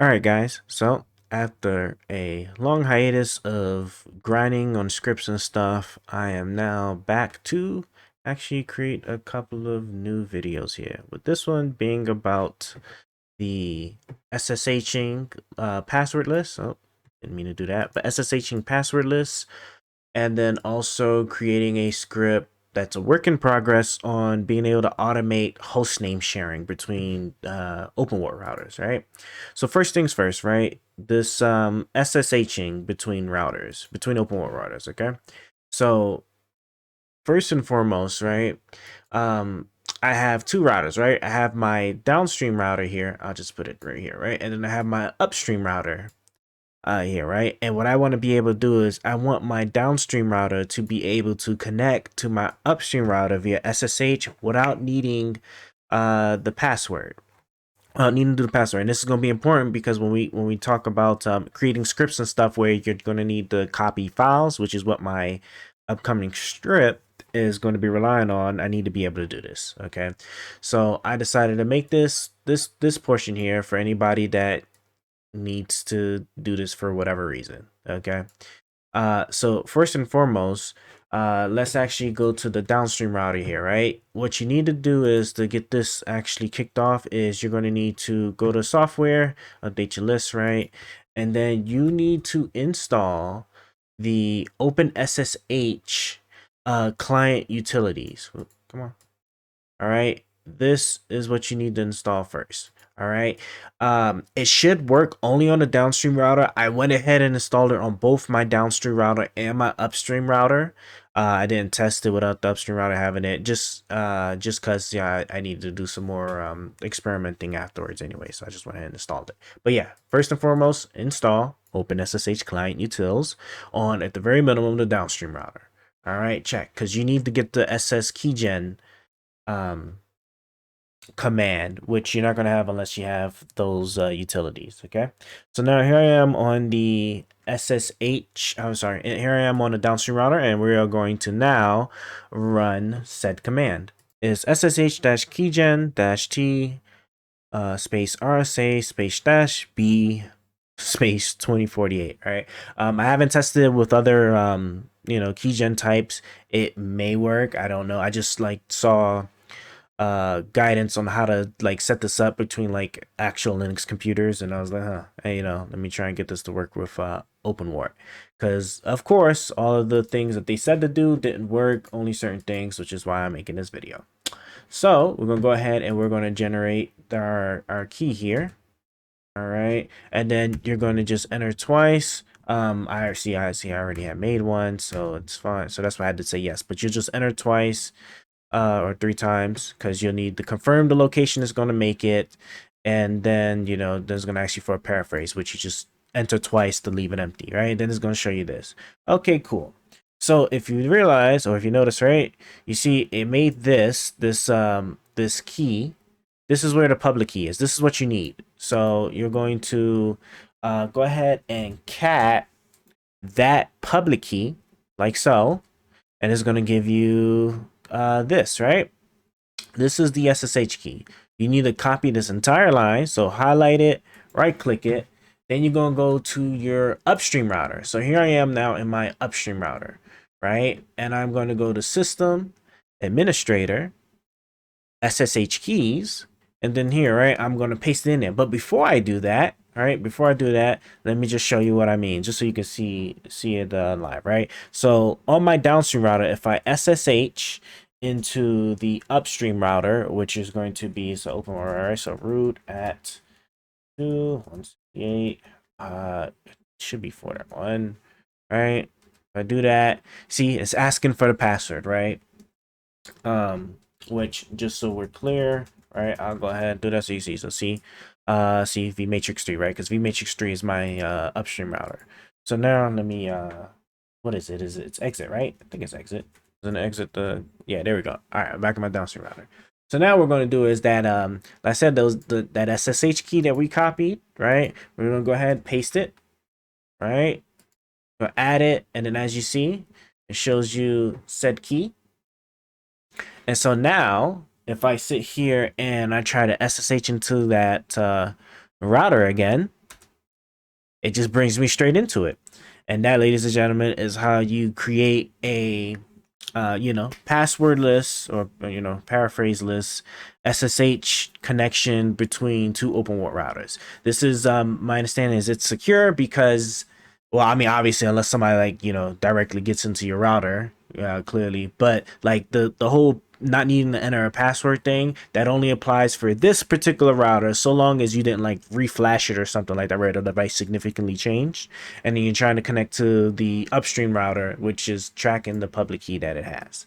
All right, guys. So after a long hiatus of grinding on scripts and stuff, I am now back to actually create a couple of new videos here. With this one being about the SSHing passwordless. Oh, didn't mean to do that, but SSHing passwordless, and then also creating a script that's a work in progress on being able to automate hostname sharing between OpenWrt routers, right? So first things first, right? This SSHing between routers, between OpenWrt routers, okay? So first and foremost, right? Um, I have two routers, right? I have my downstream router here. I'll just put it right here, right? And then I have my upstream router here, right? And what I want to be able to do is I want my downstream router to be able to connect to my upstream router via SSH without needing the password. Needing to do the password. And this is going to be important because when we talk about creating scripts and stuff where you're going to need to copy files, which is what my upcoming script is going to be relying on, I need to be able to do this. Okay, so I decided to make this portion here for anybody that needs to do this for whatever reason. Okay. So first and foremost, let's actually go to the downstream router here, right? What you need to do is to get this actually kicked off is you're going to need to go to software, update your list, right? And then you need to install the OpenSSH client utilities. Come on. All right. This is what you need to install first. All right. It should work only on the downstream router. I went ahead and installed it on both my downstream router and my upstream router. I didn't test it without the upstream router having it, just because I needed to do some more experimenting afterwards anyway. So I just went ahead and installed it. But yeah, first and foremost, install OpenSSH-Client-Utils on, at the very minimum, the downstream router. All right, check, because you need to get the ssh-keygen command, which you're not going to have unless you have those utilities. Okay, so now here I am on the here I am on the downstream router, and we are going to now run said command. Is ssh-keygen-t space rsa space dash b space 2048. All right. I haven't tested it with other keygen types. It may work, I don't know. I just saw guidance on how to set this up between actual Linux computers, and I was like, hey, let me try and get this to work with OpenWrt, because of course all of the things that they said to do didn't work, only certain things, which is why I'm making this video. So we're gonna go ahead and we're gonna generate our key here. All right, and then you're going to just enter twice. I see I already have made one, so it's fine. So that's why I had to say yes, but you just enter twice or 3 times, because you'll need to confirm the location is going to make it, and then there's going to ask you for a paraphrase, which you just enter twice to leave it empty, right? Then it's going to show you this. Okay, cool. So if you realize, or if you notice, right, you see it made this key. This is where the public key is. This is what you need. So you're going to go ahead and cat that public key like so, and it's going to give you this, right? This is the SSH key. You need to copy this entire line. So highlight it, right click it. Then you're going to go to your upstream router. So here I am now in my upstream router, right? And I'm going to go to System Administrator SSH-Keys. And then here, right, I'm going to paste it in there. But before I do that, all right, let me just show you what I mean, just so you can see it live, right? So on my downstream router, if I SSH into the upstream router, which is going to be OpenWrt, so root at 2.168, it should be 4.1, right? If I do that, see, it's asking for the password, right? Which, just so we're clear, right, I'll go ahead and do that so you see. So see vmatrix3, right? Because vmatrix3 is my upstream router. So now let me what is it? It's exit, right? I think it's exit. Then exit the, yeah, there we go. All right, I'm back in my downstream router. So now what we're going to do is that like I said, that SSH key that we copied, right? We're going to go ahead and paste it, right? Go add it, and then as you see, it shows you said key. And so now, if I sit here and I try to SSH into that router again, it just brings me straight into it. And that, ladies and gentlemen, is how you create a passwordless or paraphraseless SSH connection between two OpenWrt routers. This is my understanding is it's secure because, well, I mean, obviously, unless somebody directly gets into your router, clearly, but like the whole not needing to enter a password thing, that only applies for this particular router so long as you didn't like reflash it or something like that, where the device significantly changed, and then you're trying to connect to the upstream router, which is tracking the public key that it has.